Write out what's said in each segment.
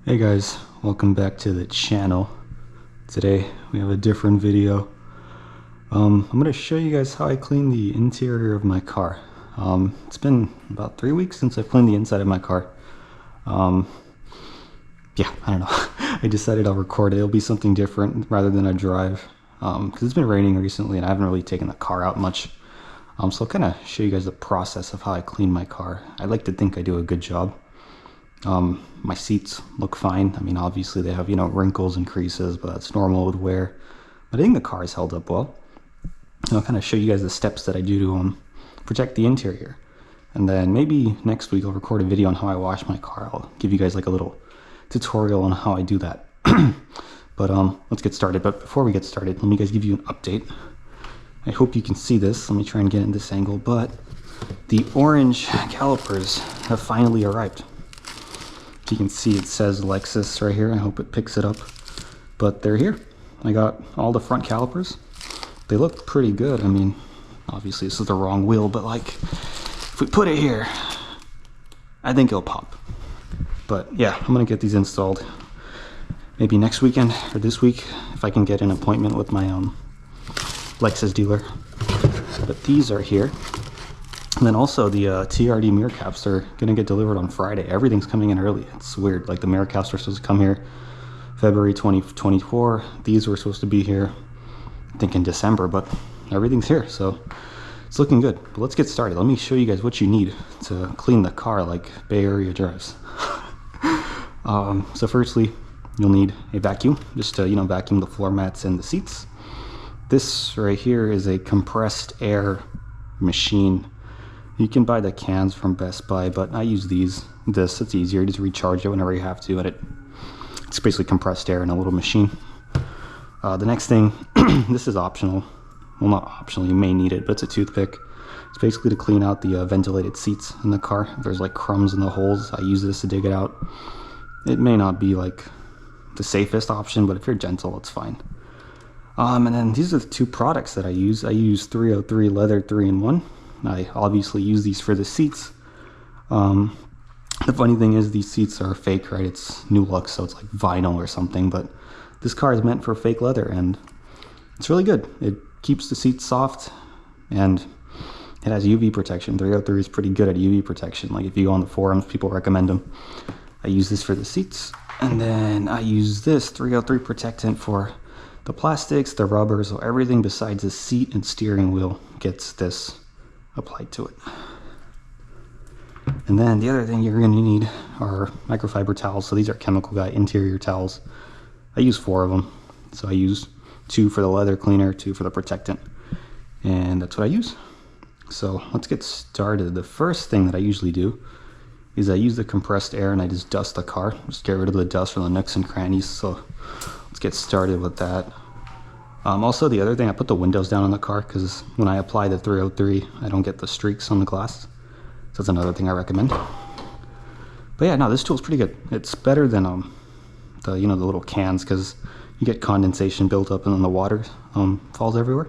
Hey guys, welcome back to the channel. Today we have a different video. I'm going to show you guys how I clean the interior of my car. It's been about 3 weeks since I've cleaned the inside of my car. Yeah, I don't know. I decided I'll record it. It'll be something different rather than a drive. Because it's been raining recently and I haven't really taken the car out much. So I'll kind of show you guys the process of how I clean my car. I like to think I do a good job. My seats look fine. I mean, obviously they have, wrinkles and creases, but that's normal with wear. But I think the car is held up well. I'll kind of show you guys the steps that I do to protect the interior. And then maybe next week I'll record a video on how I wash my car. I'll give you guys like a little tutorial on how I do that. But let's get started. But before we get started, let me guys give you an update. I hope you can see this. Let me try and get in this angle. But the orange calipers have finally arrived. You can see it says Lexus right here. I hope it picks it up, but they're here. I got all the front calipers. They look pretty good. I mean, obviously this is the wrong wheel, but like if we put it here, I think it'll pop. But yeah, I'm gonna get these installed maybe next weekend or this week if I can get an appointment with my Lexus dealer. But these are here. And then also the TRD mirror caps are gonna get delivered on Friday. Everything's coming in early. It's weird. Like the mirror caps are supposed to come here February 2024. These were supposed to be here, I think in December, but everything's here. So it's looking good. But let's get started. Let me show you guys what you need to clean the car like Bay Area drives. So firstly, you'll need a vacuum just to, vacuum the floor mats and the seats. This right here is a compressed air machine. You can buy the cans from Best Buy, but I use this. It's easier. You just recharge it whenever you have to, and it's basically compressed air in a little machine. The next thing, this is optional. Well, not optional, you may need it, but it's a toothpick. It's basically to clean out the ventilated seats in the car. If there's like crumbs in the holes, I use this to dig it out. It may not be like the safest option, but if you're gentle, it's fine. And then these are the two products that I use. I use 303 Leather 3-in-1. I obviously use these for the seats. The funny thing is these seats are fake, right? It's new look, so it's like vinyl or something, but this car is meant for fake leather and it's really good. It keeps the seats soft and it has UV protection. 303 is pretty good at UV protection. Like if you go on the forums, people recommend them. I use this for the seats, and then I use this 303 Protectant for the plastics, the rubber, so everything besides the seat and steering wheel gets this applied to it. And then the other thing you're going to need are microfiber towels. So these are Chemical Guy interior towels. I use 4 of them. So I use 2 for the leather cleaner, 2 for the protectant, and that's what I use. So let's get started. The first thing that I usually do is I use the compressed air and I just dust the car. Just get rid of the dust from the nooks and crannies. So let's get started with that. Also, the other thing, I put the windows down on the car because when I apply the 303, I don't get the streaks on the glass. So that's another thing I recommend. But yeah, no, this tool's pretty good. It's better than the little cans because you get condensation built up and then the water falls everywhere.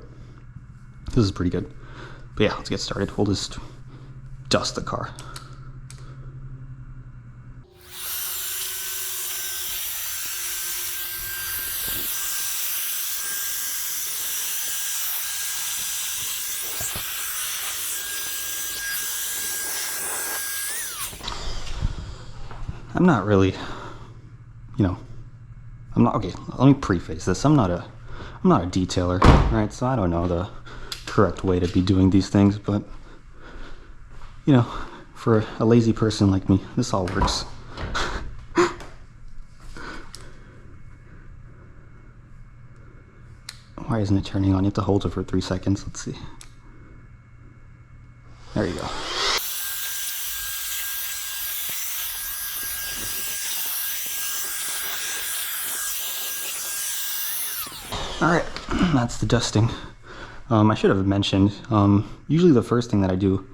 This is pretty good. But yeah, let's get started. We'll just dust the car. I'm not really, okay, let me preface this. I'm not a detailer, right? So I don't know the correct way to be doing these things, but, for a lazy person like me, this all works. Why isn't it turning on? You have to hold it for 3 seconds. Let's see. There you go. Alright, that's the dusting. I should have mentioned, usually the first thing that I do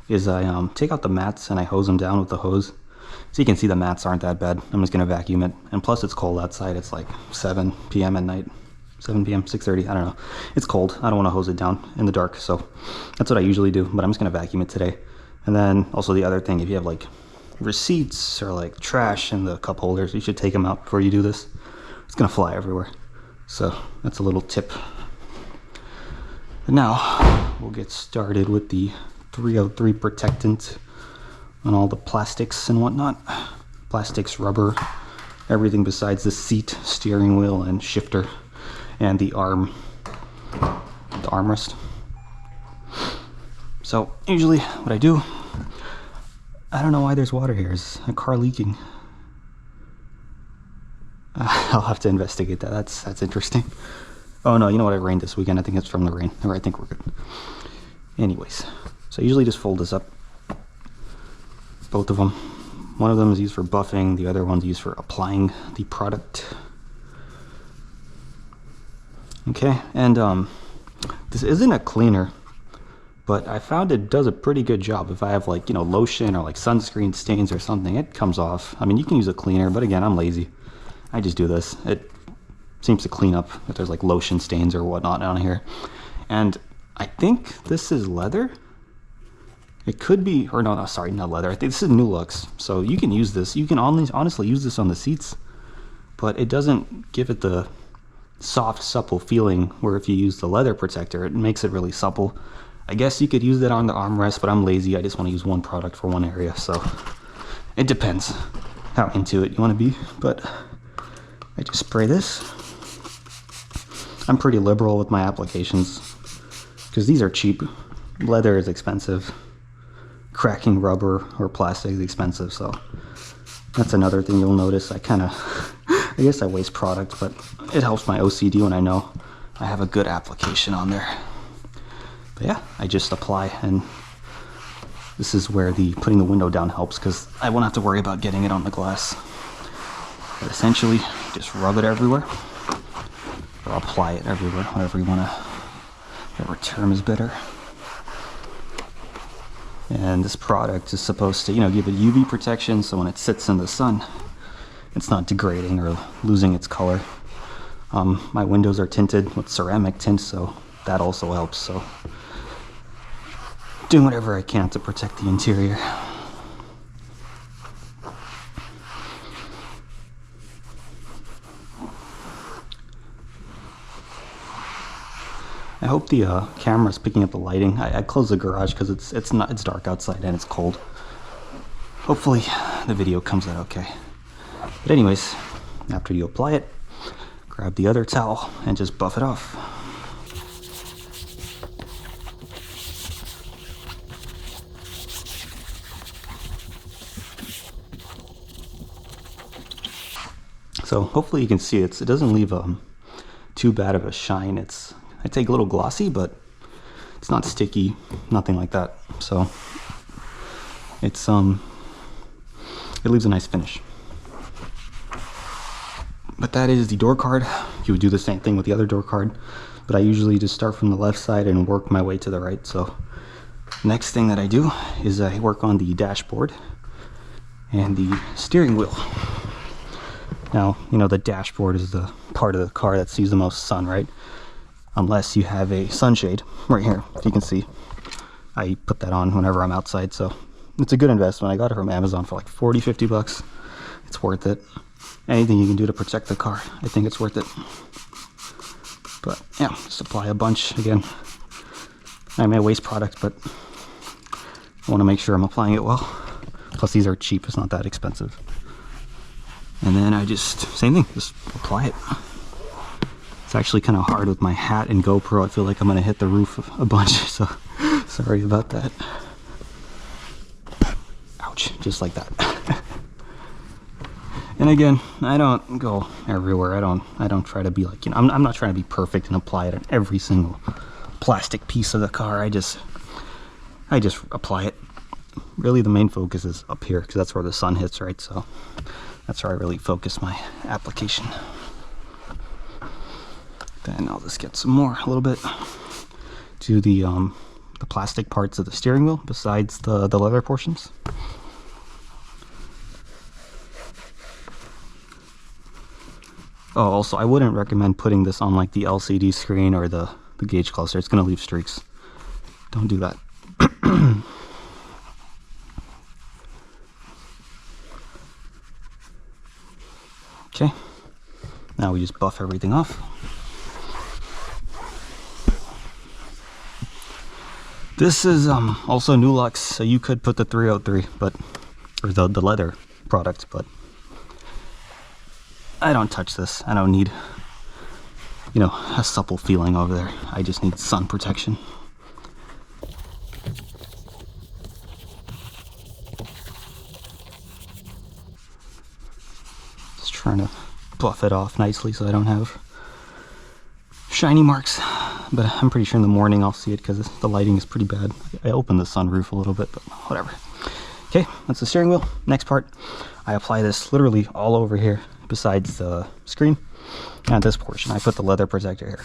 is I take out the mats and I hose them down with the hose. So you can see the mats aren't that bad. I'm just going to vacuum it. And plus it's cold outside. It's like 7 p.m. at night. 7 p.m., 6:30, I don't know. It's cold. I don't want to hose it down in the dark. So that's what I usually do. But I'm just going to vacuum it today. And then also the other thing, if you have like receipts or like trash in the cup holders, you should take them out before you do this. It's gonna fly everywhere. So that's a little tip. And now we'll get started with the 303 protectant on all the plastics and whatnot. Plastics, rubber, everything besides the seat, steering wheel, and shifter, and the armrest. So usually what I do, I don't know why there's water here. Is a car leaking? I'll have to investigate that. That's interesting. Oh no, you know what? It rained this weekend. I think it's from the rain. Or I think we're good. Anyways, so I usually just fold this up. Both of them. One of them is used for buffing. The other one's used for applying the product. Okay, and this isn't a cleaner, but I found it does a pretty good job. If I have like, you know, lotion or like sunscreen stains or something, it comes off. I mean, you can use a cleaner, but again, I'm lazy. I just do this. It seems to clean up if there's like lotion stains or whatnot on here. And I think this is leather. It could be, or no, sorry, not leather. I think this is Nulux. So you can use this. You can honestly use this on the seats, but it doesn't give it the soft, supple feeling where if you use the leather protector, it makes it really supple. I guess you could use that on the armrest, but I'm lazy. I just want to use one product for one area, so it depends how into it you want to be. But I just spray this. I'm pretty liberal with my applications because these are cheap. Leather is expensive. Cracking rubber or plastic is expensive, so that's another thing you'll notice. I guess I waste product, but it helps my OCD when I know I have a good application on there. But yeah, I just apply, and this is where the putting the window down helps because I won't have to worry about getting it on the glass. But essentially, just rub it everywhere, or apply it everywhere, whatever you want to, whatever term is better. And this product is supposed to, you know, give it UV protection, so when it sits in the sun, it's not degrading or losing its color. My windows are tinted with ceramic tint, so that also helps. So doing whatever I can to protect the interior. I hope the camera's picking up the lighting. I closed the garage because it's dark outside and it's cold. Hopefully the video comes out okay. But anyways, after you apply it, grab the other towel and just buff it off. So hopefully you can see it doesn't leave too bad of a shine. I take a little glossy, but it's not sticky, nothing like that. So it's it leaves a nice finish. But that is the door card. You would do the same thing with the other door card, but I usually just start from the left side and work my way to the right. So next thing that I do is I work on the dashboard and the steering wheel. Now, you know, the dashboard is the part of the car that sees the most sun, right? Unless you have a sunshade right here. If you can see, I put that on whenever I'm outside, so it's a good investment. I got it from Amazon for like 40-50 bucks. It's worth it. Anything you can do to protect the car, I think it's worth it. But yeah, just apply a bunch. Again, I may waste product, but I want to make sure I'm applying it well. Plus these are cheap, it's not that expensive. And then I just, same thing, just apply it. It's actually kind of hard with my hat and GoPro. I feel like I'm going to hit the roof a bunch, so sorry about that. Ouch, just like that. And again, I don't go everywhere. I don't try to be like, you know, I'm not trying to be perfect and apply it on every single plastic piece of the car. I just apply it. Really the main focus is up here because that's where the sun hits, right? So that's where I really focus my application. Then I'll just get some more, a little bit, to the plastic parts of the steering wheel besides the leather portions. Oh, also, I wouldn't recommend putting this on like the LCD screen or the gauge cluster. It's going to leave streaks. Don't do that. Okay, now we just buff everything off. This is also new Lux, so you could put the 303, but or the leather product, but I don't touch this. I don't need, you know, a supple feeling over there. I just need sun protection. Just trying to buff it off nicely so I don't have shiny marks. But I'm pretty sure in the morning I'll see it because the lighting is pretty bad. I opened the sunroof a little bit, but whatever. Okay, that's the steering wheel. Next part, I apply this literally all over here besides the screen. And this portion, I put the leather protector here.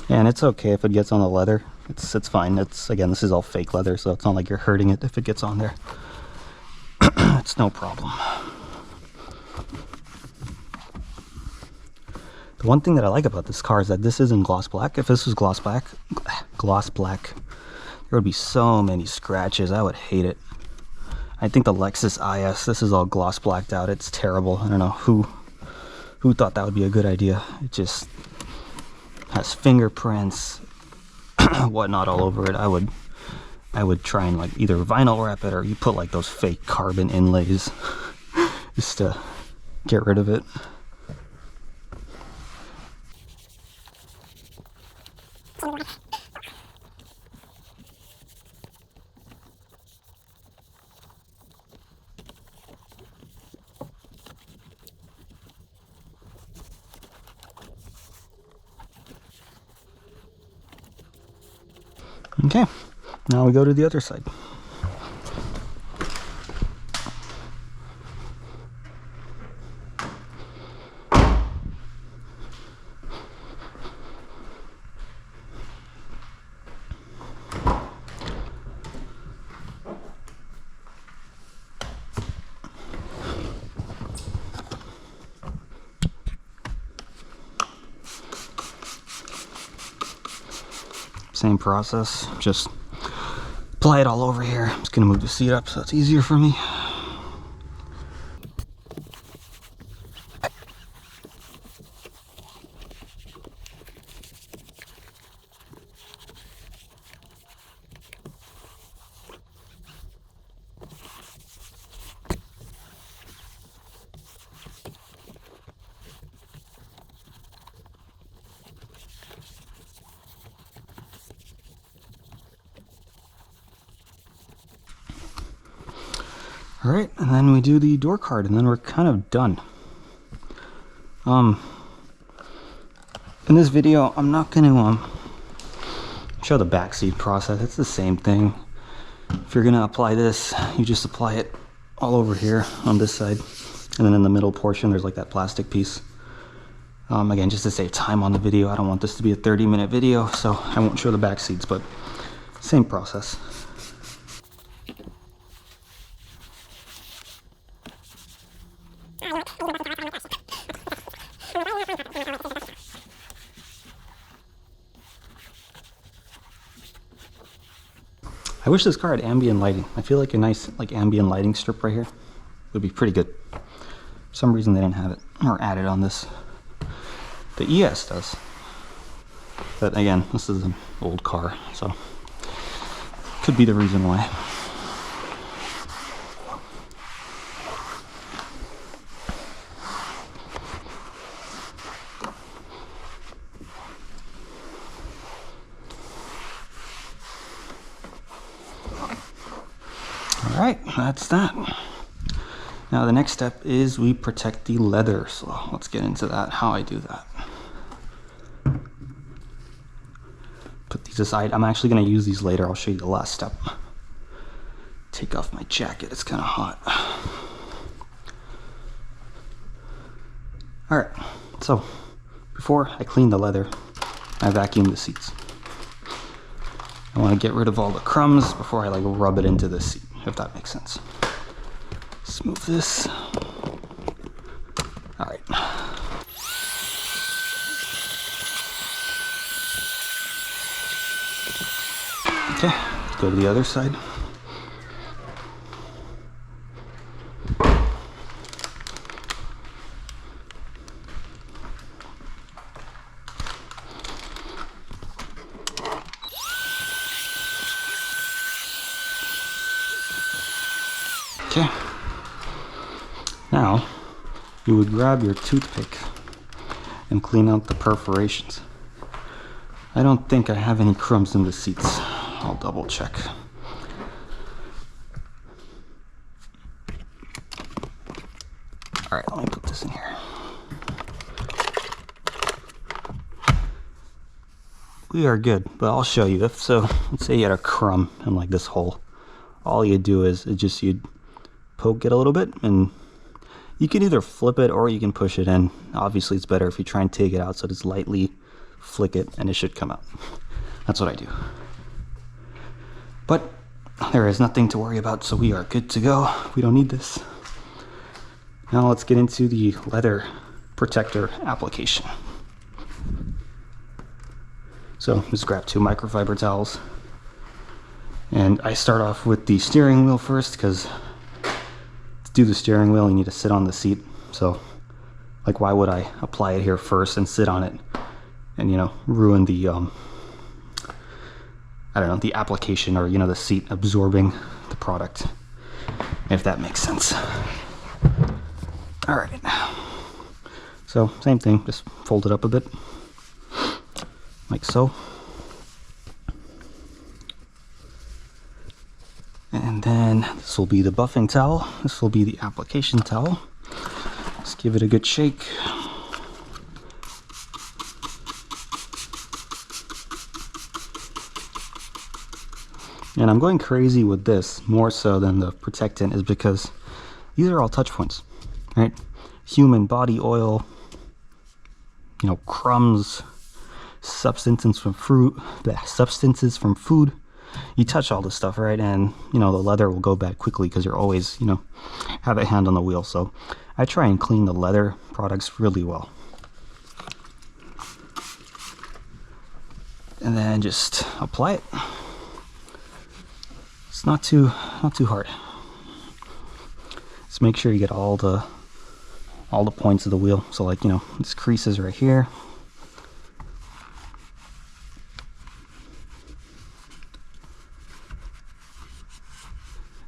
And it's okay if it gets on the leather. It's fine. It's, again, this is all fake leather, so it's not like you're hurting it if it gets on there. It's no problem. The one thing that I like about this car is that this isn't gloss black. If this was gloss black, there would be so many scratches. I would hate it. I think the Lexus IS, this is all gloss blacked out. It's terrible. I don't know who thought that would be a good idea. It just has fingerprints, whatnot all over it. I would try and like either vinyl wrap it or you put like those fake carbon inlays just to get rid of it. Okay, now we go to the other side. Same process, just apply it all over here. I'm just gonna move the seat up so it's easier for me. All right, and then we do the door card, and then we're kind of done. In this video, I'm not going to show the backseat process. It's the same thing. If you're going to apply this, you just apply it all over here on this side, and then in the middle portion, there's like that plastic piece. Again, just to save time on the video, I don't want this to be a 30-minute video, so I won't show the back seats, but same process. I wish this car had ambient lighting. I feel like a nice like ambient lighting strip right here would be pretty good. For some reason they didn't have it or added on this. The ES does. But again, this is an old car, so could be the reason why. Alright, that's that. Now the next step is we protect the leather, so let's get into that, how I do that. Put these aside. I'm actually going to use these later. I'll show you the last step. Take off my jacket, it's kind of hot. Alright, so before I clean the leather, I vacuum the seats. I want to get rid of all the crumbs before I like rub it into the seat, if that makes sense. Smooth this. Alright. Okay, let's go to the other side. Okay, now you would grab your toothpick and clean out the perforations. I don't think I have any crumbs in the seats. I'll double check. Alright, let me put this in here. We are good, but I'll show you. If so, let's say you had a crumb in like this hole. All you do is you'd poke it a little bit, and you can either flip it or you can push it in. Obviously it's better if you try and take it out, so just lightly flick it and it should come out. That's what I do. But there is nothing to worry about, so we are good to go. We don't need this. Now let's get into the leather protector application. So just grab 2 microfiber towels, and I start off with the steering wheel first, because to do the steering wheel you need to sit on the seat. So like, why would I apply it here first and sit on it and, you know, ruin the I don't know, the application, or, you know, the seat absorbing the product, if that makes sense. All right, so same thing, just fold it up a bit like so. And then this will be the buffing towel. This will be the application towel. Let's give it a good shake. And I'm going crazy with this more so than the protectant is because these are all touch points, right? Human body oil, you know, crumbs, substances from fruit, substances from food. You touch all this stuff, right? And, you know, the leather will go bad quickly because you're always, you know, have a hand on the wheel. So I try and clean the leather products really well. And then just apply it. It's not too hard. Just make sure you get all the points of the wheel. So, like, you know, this creases right here.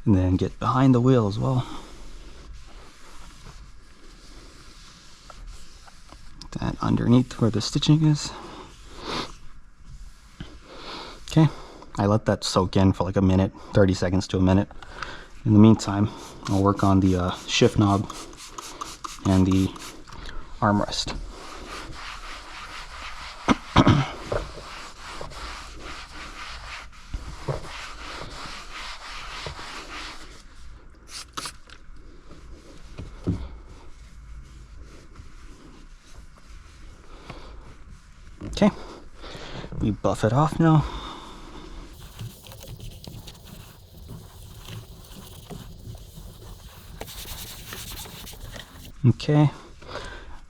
And then get behind the wheel as well. That underneath where the stitching is. Okay, I let that soak in for like a minute, 30 seconds to a minute. In the meantime, I'll work on the shift knob and the armrest. Okay, we buff it off now. Okay,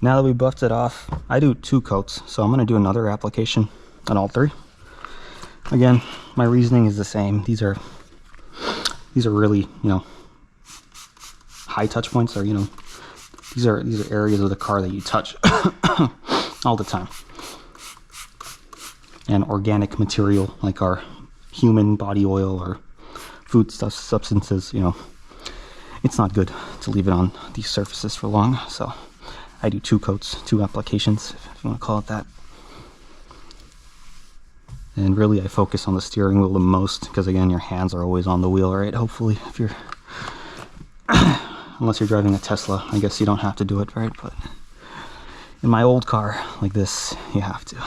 now that we buffed it off, I do 2 coats, so I'm going to do another application on all 3. Again, my reasoning is the same. These are really, you know, high touch points, or, you know, these are areas of the car that you touch all the time. And organic material like our human body oil or food stuff, substances, you know, it's not good to leave it on these surfaces for long. So I do 2 coats, 2 applications, if you want to call it that. And really I focus on the steering wheel the most because, again, your hands are always on the wheel, right? Hopefully, if you're unless you're driving a Tesla, I guess you don't have to do it, right? But in my old car like this, you have to.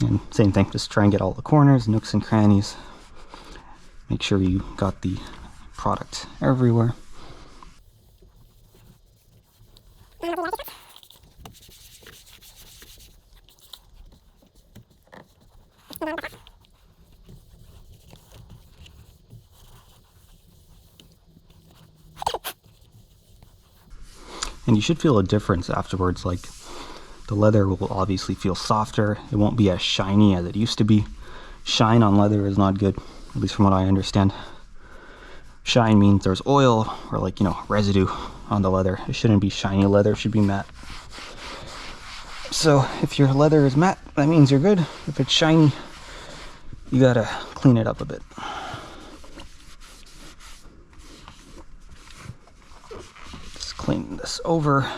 And same thing, just try and get all the corners, nooks and crannies. Make sure you got the product everywhere. And you should feel a difference afterwards. Like, The leather will obviously feel softer. It won't be as shiny as it used to be. Shine on leather is not good, at least from what I understand. Shine means there's oil or, like, you know, residue on the leather. It shouldn't be shiny leather, it should be matte. So if your leather is matte, that means you're good. If it's shiny, you gotta clean it up a bit. Just clean this over,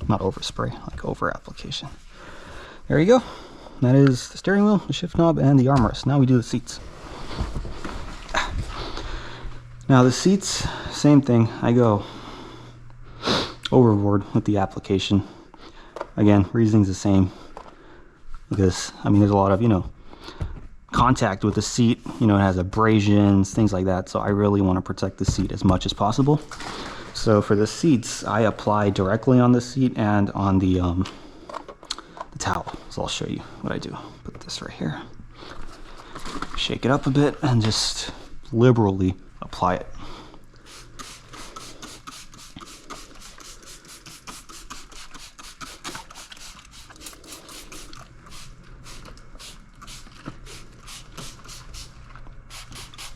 not overspray, like over application. There you go. That is the steering wheel, the shift knob, and the armrest. Now we do the seats. Now the seats, same thing. I go overboard with the application. Again, reasoning's the same. Because, I mean, there's a lot of, you know, contact with the seat. You know, it has abrasions, things like that. So I really want to protect the seat as much as possible. So for the seats, I apply directly on the seat and on the towel. So I'll show you what I do. Put this right here. Shake it up a bit and just liberally apply it.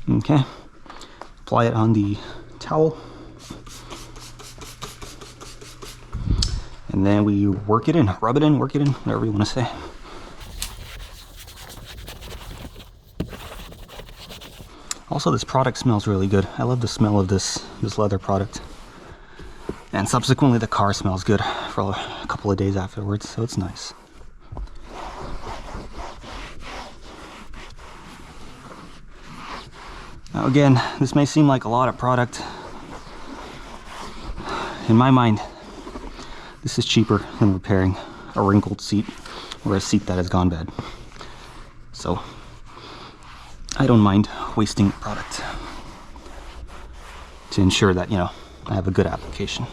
Okay, apply it on the towel, and then we work it in, rub it in, work it in, whatever you want to say. Also, this product smells really good. I love the smell of this leather product. And subsequently, the car smells good for a couple of days afterwards, so it's nice. Now again, this may seem like a lot of product. In my mind, this is cheaper than repairing a wrinkled seat or a seat that has gone bad. So I don't mind wasting product to ensure that, you know, I have a good application.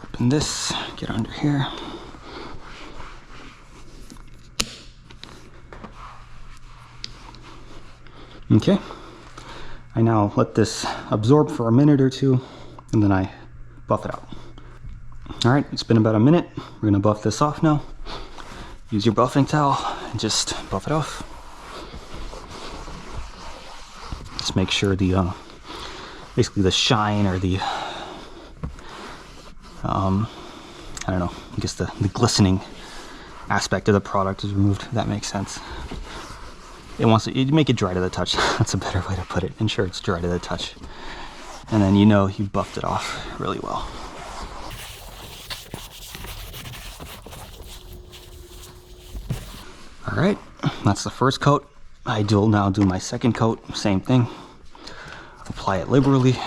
Open this, get under here. Okay, I now let this absorb for a minute or two, and then I buff it out. All right, it's been about a minute. We're gonna buff this off now. Use your buffing towel and just buff it off. Just make sure the, basically the shine or the, I don't know, I guess the glistening aspect of the product is removed, if that makes sense. You make it dry to the touch. That's a better way to put it. Ensure it's dry to the touch. And then you know you buffed it off really well. All right, that's the first coat. I will now do my second coat, same thing. Apply it liberally.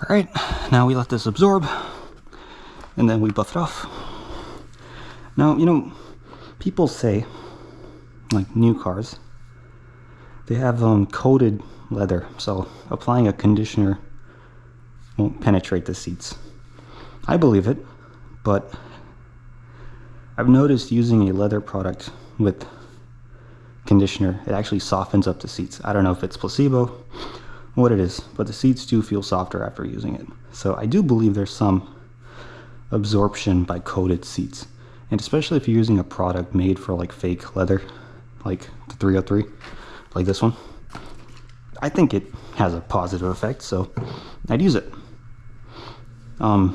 All right, now we let this absorb, and then we buff it off. Now, you know, people say, like new cars, they have coated leather, so applying a conditioner won't penetrate the seats. I believe it, but I've noticed using a leather product with conditioner, it actually softens up the seats. I don't know if it's placebo, what it is, but the seats do feel softer after using it. So I do believe there's some absorption by coated seats, and especially if you're using a product made for like fake leather, like the 303, like this one, I think it has a positive effect, so I'd use it. I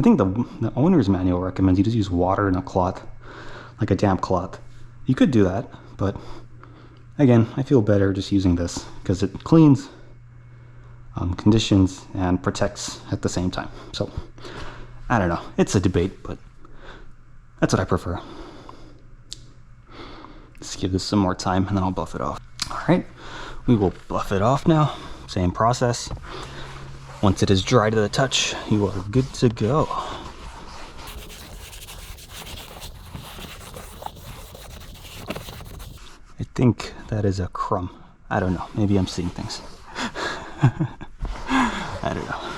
think the owner's manual recommends you just use water in a cloth, like a damp cloth. You could do that, but again, I feel better just using this because it cleans, conditions, and protects at the same time. So I don't know, it's a debate, but that's what I prefer. Let's give this some more time and then I'll buff it off. All right, we will buff it off now. Same process. Once it is dry to the touch, you are good to go. think that is a crumb. I don't know, maybe I'm seeing things. I don't know.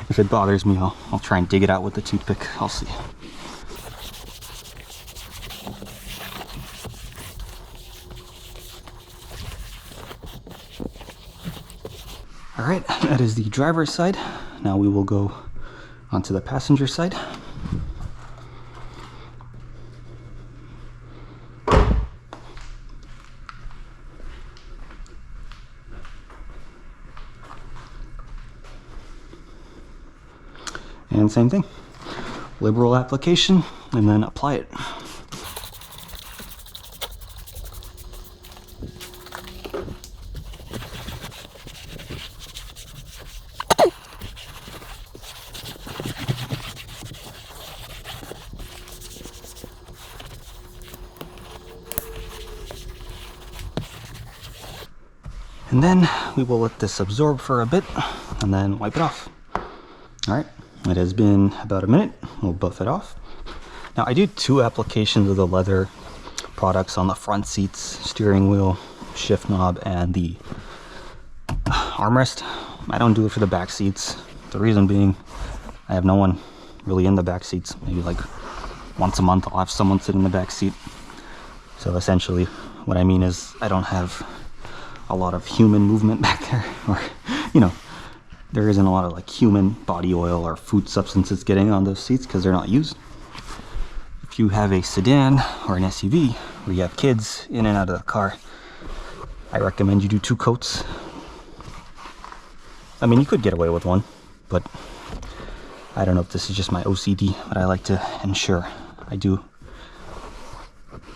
If it bothers me, I'll try and dig it out with the toothpick. I'll see. All right, that is the driver's side. Now we will go onto the passenger side. And same thing, liberal application, and then apply it. And then we will let this absorb for a bit and then wipe it off. All right, it has been about a minute. We'll buff it off. Now I do 2 applications of the leather products on the front seats, steering wheel, shift knob, and the armrest. I don't do it for the back seats. The reason being, I have no one really in the back seats. Maybe like once a month I'll have someone sit in the back seat. So essentially what I mean is I don't have a lot of human movement back there, or you know, there isn't a lot of like human body oil or food substances getting on those seats because they're not used. If you have a sedan or an SUV where you have kids in and out of the car, I recommend you do 2 coats. I mean, you could get away with 1, but I don't know if this is just my OCD, but I like to ensure I do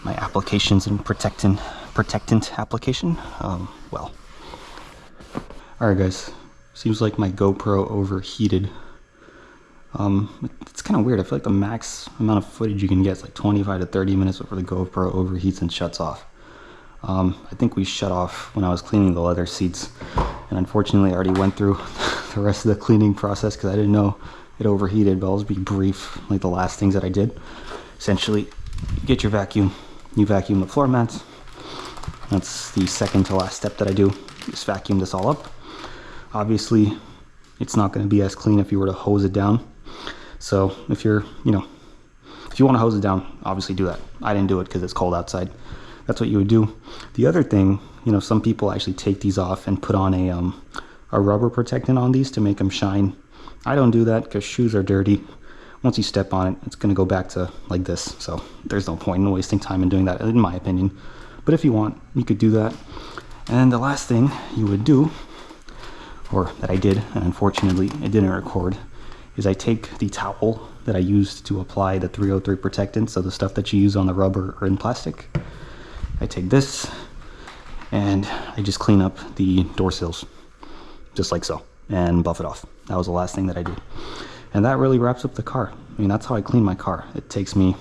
my applications and protectant application well. Alright guys, seems like my GoPro overheated. It's kind of weird. I feel like the max amount of footage you can get is like 25 to 30 minutes before the GoPro overheats and shuts off. I think we shut off when I was cleaning the leather seats, and unfortunately I already went through the rest of the cleaning process because I didn't know it overheated, but I'll just be brief, like the last things that I did. Essentially, you get your vacuum, you vacuum the floor mats. That's the second to last step that I do. Just vacuum this all up. Obviously, it's not going to be as clean if you were to hose it down. So if you're, if you want to hose it down, obviously do that. I didn't do it because it's cold outside. That's what you would do. The other thing, some people actually take these off and put on a rubber protectant on these to make them shine. I don't do that because shoes are dirty. Once you step on it, it's going to go back to like this. So there's no point in wasting time in doing that, in my opinion. But if you want, you could do that. And the last thing you would do, or that I did, and unfortunately it didn't record, is I take the towel that I used to apply the 303 protectant, so the stuff that you use on the rubber or in plastic. I take this and I just clean up the door sills, just like so, and buff it off. That was the last thing that I did. And that really wraps up the car. I mean, that's how I clean my car. It takes me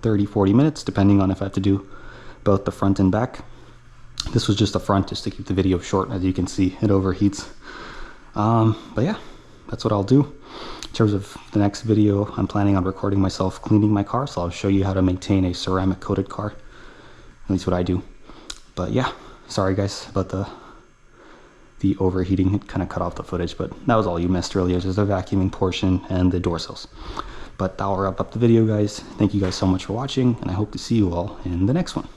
30-40 minutes, depending on if I have to do both the front and back. This was just the front, just to keep the video short. As you can see, it overheats. But yeah, that's what I'll do. In terms of the next video, I'm planning on recording myself cleaning my car, so I'll show you how to maintain a ceramic coated car. At least what I do. But yeah, sorry guys about the overheating. It kind of cut off the footage, but that was all you missed really. It was just the vacuuming portion and the door sills. But that'll wrap up the video, guys. Thank you guys so much for watching, and I hope to see you all in the next one.